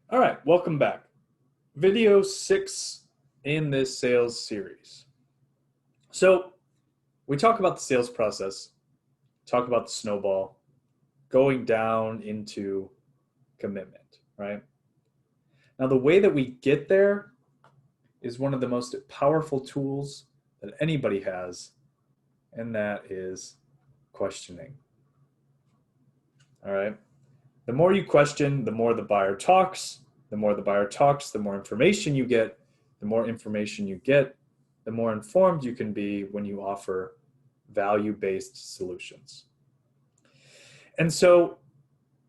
All right, welcome back. Video 6 in this sales series. So, we talk about the sales process, talk about the snowball, going down into commitment, right? Now, the way that we get there is one of the most powerful tools that anybody has, and that is questioning. All right? The more you question, the more the buyer talks. The more the buyer talks, the more information you get. The more information you get, the more informed you can be when you offer value-based solutions. And so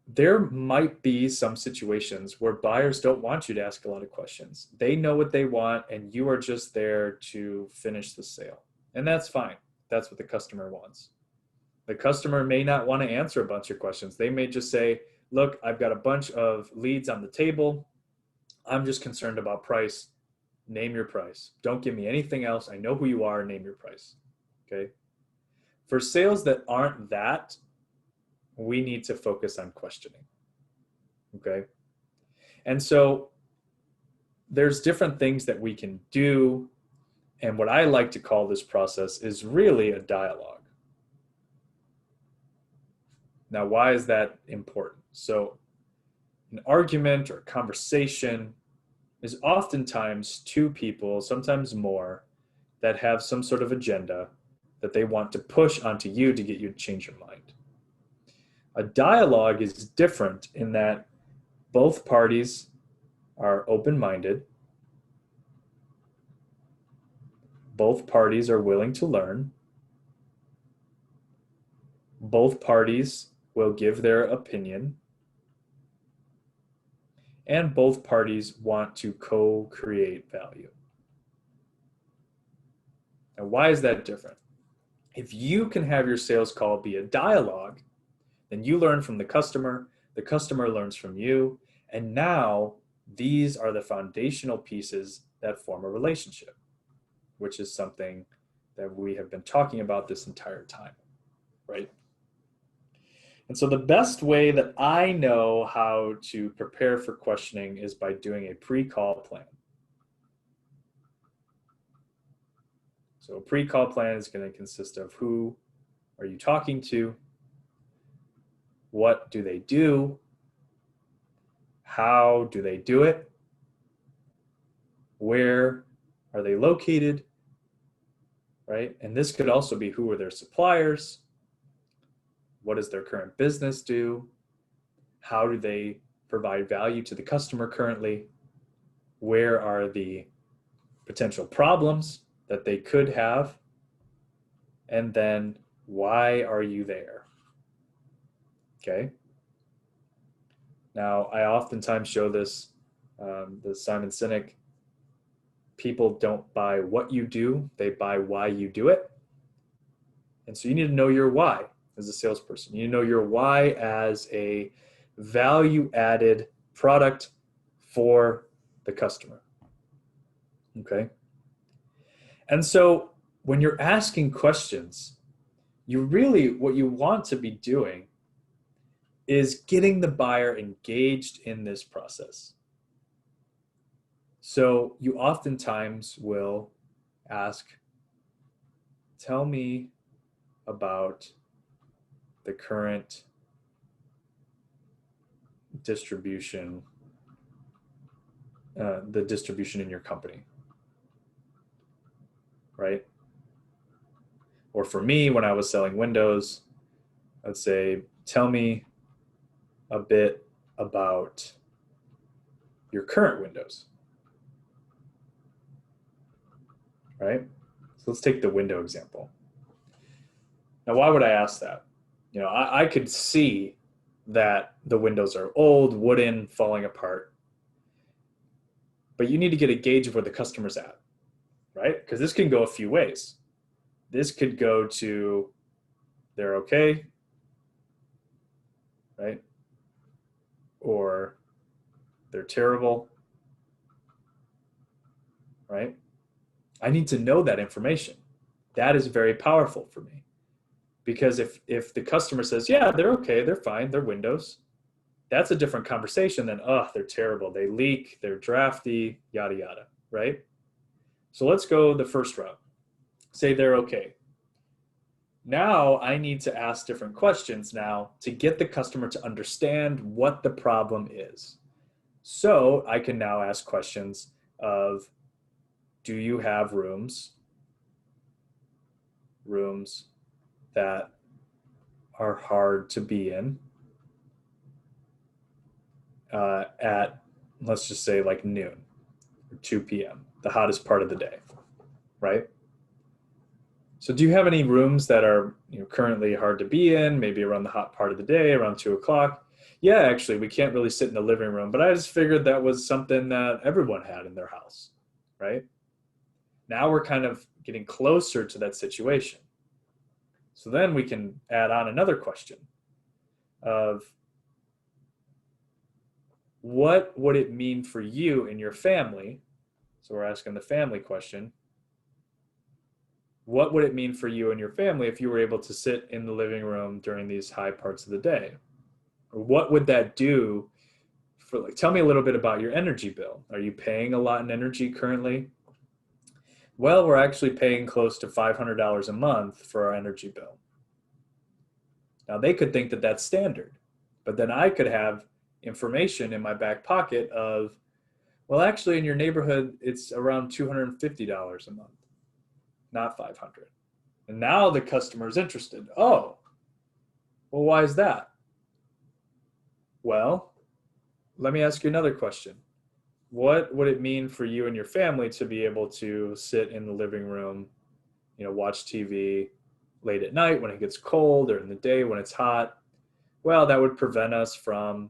there might be some situations where buyers don't want you to ask a lot of questions. They know what they want, and you are just there to finish the sale. And that's fine. That's what the customer wants. The customer may not want to answer a bunch of questions. They may just say, look, I've got a bunch of leads on the table. I'm just concerned about price. Name your price. Don't give me anything else. I know who you are. Name your price. Okay. For sales that aren't that, we need to focus on questioning. Okay. And so there's different things that we can do. And what I like to call this process is really a dialogue. Now, why is that important? So an argument or conversation is oftentimes two people, sometimes more, that have some sort of agenda that they want to push onto you to get you to change your mind. A dialogue is different in that both parties are open-minded, both parties are willing to learn, both parties will give their opinion, and both parties want to co-create value. Now, why is that different? If you can have your sales call be a dialogue, then you learn from the customer learns from you, and now these are the foundational pieces that form a relationship, which is something that we have been talking about this entire time, right? And so the best way that I know how to prepare for questioning is by doing a pre-call plan. So a pre-call plan is going to consist of who are you talking to, what do they do, how do they do it, where are they located, right? And this could also be who are their suppliers, what does their current business do, how do they provide value to the customer currently, where are the potential problems that they could have, and then why are you there? Okay. Now, I oftentimes show this, the Simon Sinek, people don't buy what you do, they buy why you do it. And so you need to know your why as a salesperson. You know your why as a value-added product for the customer. Okay. And so when you're asking questions, what you want to be doing is getting the buyer engaged in this process. So you oftentimes will ask, tell me about the current distribution, the distribution in your company, right? Or for me, when I was selling windows, I'd say, tell me a bit about your current windows, right? So let's take the window example. Now, why would I ask that? You know, I could see that the windows are old, wooden, falling apart, but you need to get a gauge of where the customer's at, right? Because this can go a few ways. This could go to they're okay, right? Or they're terrible, right? I need to know that information. That is very powerful for me. Because if the customer says, yeah, they're okay, they're fine, they're windows, That's a different conversation than, oh, they're terrible, they leak, they're drafty, yada, yada, right? So let's go the first route. Say they're okay. Now I need to ask different questions now to get the customer to understand what the problem is. So I can now ask questions of, do you have rooms that are hard to be in at, let's just say, like noon or 2 p.m., the hottest part of the day, right? So do you have any rooms that are, currently hard to be in, maybe around the hot part of the day, around 2 o'clock? Yeah, actually, we can't really sit in the living room, but I just figured that was something that everyone had in their house, right? Now we're kind of getting closer to that situation. So then we can add on another question of, what would it mean for you and your family? So we're asking the family question. What would it mean for you and your family if you were able to sit in the living room during these high parts of the day? Or what would that do for, like, tell me a little bit about your energy bill. Are you paying a lot in energy currently? Well, we're actually paying close to $500 a month for our energy bill. Now they could think that that's standard, but then I could have information in my back pocket of, well, actually in your neighborhood, it's around $250 a month, not 500. And now the customer is interested. Oh, well, why is that? Well, let me ask you another question. What would it mean for you and your family to be able to sit in the living room, watch TV late at night when it gets cold, or in the day when it's hot? Well, that would prevent us from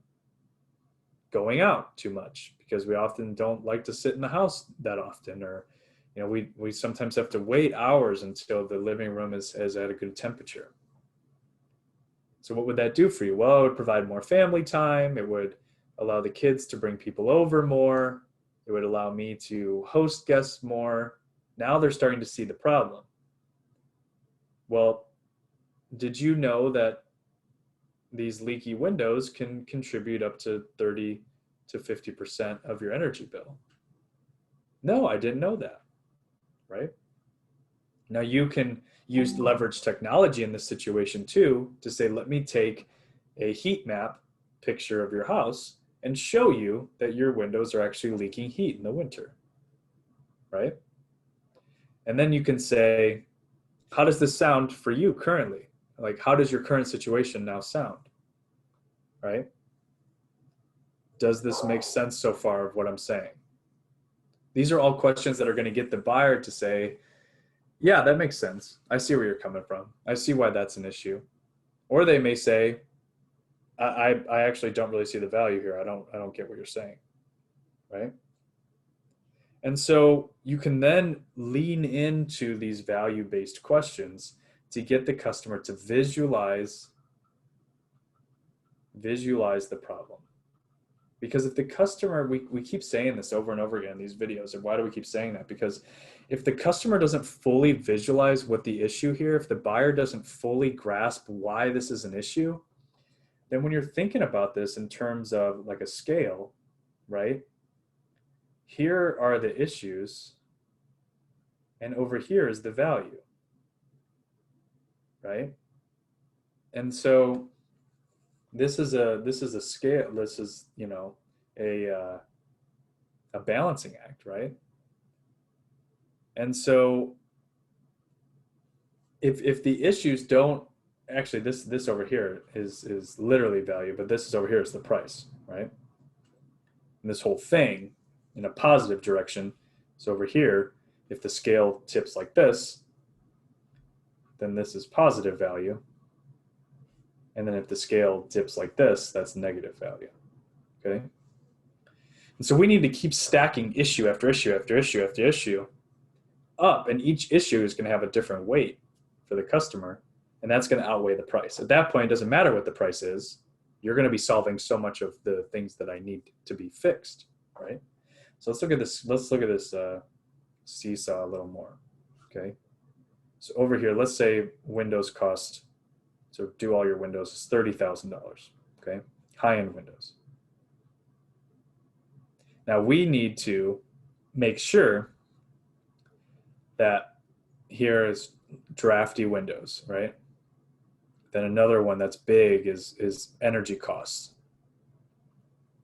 going out too much, because we often don't like to sit in the house that often, or we sometimes have to wait hours until the living room is at a good temperature. So what would that do for you? Well, it would provide more family time. It would allow the kids to bring people over more. It would allow me to host guests more. Now they're starting to see the problem. Well, did you know that these leaky windows can contribute up to 30 to 50% of your energy bill? No, I didn't know that, right? Now you can use leverage technology in this situation too, to say, let me take a heat map picture of your house and show you that your windows are actually leaking heat in the winter, right? And then you can say, how does this sound for you currently? Like, how does your current situation now sound, right? Does this make sense so far of what I'm saying? These are all questions that are going to get the buyer to say, yeah, that makes sense. I see where you're coming from. I see why that's an issue. Or they may say, I actually don't really see the value here. I don't get what you're saying, right? And so you can then lean into these value-based questions to get the customer to visualize the problem. Because if the customer, we keep saying this over and over again in these videos, and why do we keep saying that? Because if the customer doesn't fully visualize what the issue here, if the buyer doesn't fully grasp why this is an issue, then when you're thinking about this in terms of like a scale, right? Here are the issues, and over here is the value, right? And so this is a scale. This is a balancing act, right? And so if the issues don't actually, this over here is literally value, but this is over here is the price, right? And this whole thing in a positive direction. So over here, if the scale tips like this, then this is positive value. And then if the scale dips like this, that's negative value, okay? And so we need to keep stacking issue after issue after issue after issue up, and each issue is going to have a different weight for the customer, and that's going to outweigh the price. At that point, it doesn't matter what the price is. You're going to be solving so much of the things that I need to be fixed, right? So let's look at this. Let's look at this seesaw a little more, okay? So over here, let's say windows cost, so do all your windows is $30,000, okay? high-end windows. Now we need to make sure that here is drafty windows, right? Then another one that's big is energy costs,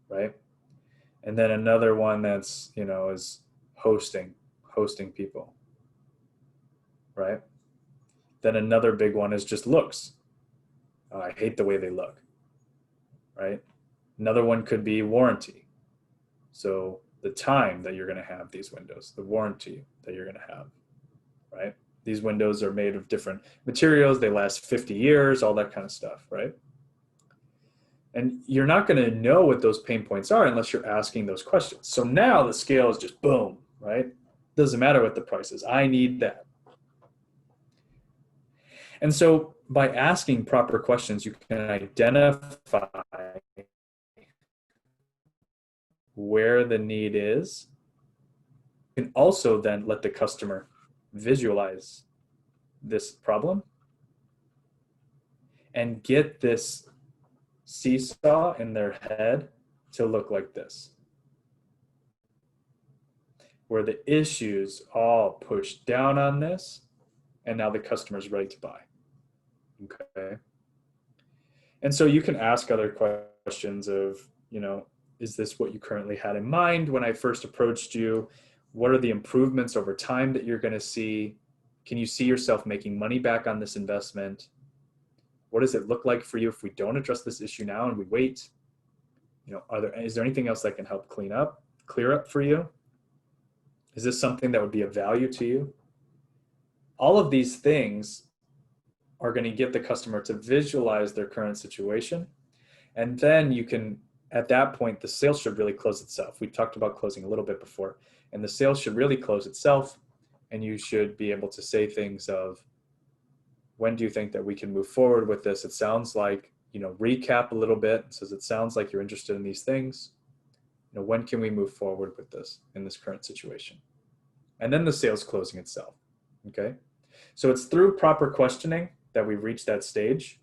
right? And then another one that's, is hosting people, right? Then another big one is just looks. Oh, I hate the way they look, right? Another one could be warranty. So the time that you're going to have these windows, the warranty that you're going to have, right? These windows are made of different materials. They last 50 years, all that kind of stuff, right? And you're not going to know what those pain points are unless you're asking those questions. So now the scale is just boom, right? Doesn't matter what the price is. I need that. And so by asking proper questions, you can identify where the need is. You can also then let the customer visualize this problem and get this seesaw in their head to look like this, where the issues all push down on this, and now the customer's ready to buy. Okay. And so you can ask other questions of, is this what you currently had in mind when I first approached you? What are the improvements over time that you're going to see? Can you see yourself making money back on this investment? What does it look like for you if we don't address this issue now and we wait? Is there anything else that can help clear up for you? Is this something that would be of value to you? All of these things are going to get the customer to visualize their current situation. And then you can, at that point, the sale should really close itself. We talked about closing a little bit before, and the sale should really close itself. And you should be able to say things of, when do you think that we can move forward with this? It sounds like, recap a little bit. It says, it sounds like you're interested in these things. When can we move forward with this in this current situation? And then the sale's closing itself, okay? So it's through proper questioning that we reach that stage.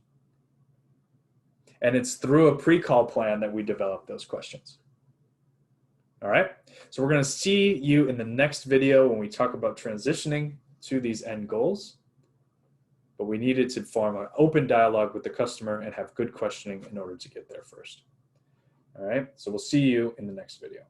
And it's through a pre-call plan that we develop those questions. All right, so we're going to see you in the next video when we talk about transitioning to these end goals. But we needed to form an open dialogue with the customer and have good questioning in order to get there first. All right, so we'll see you in the next video.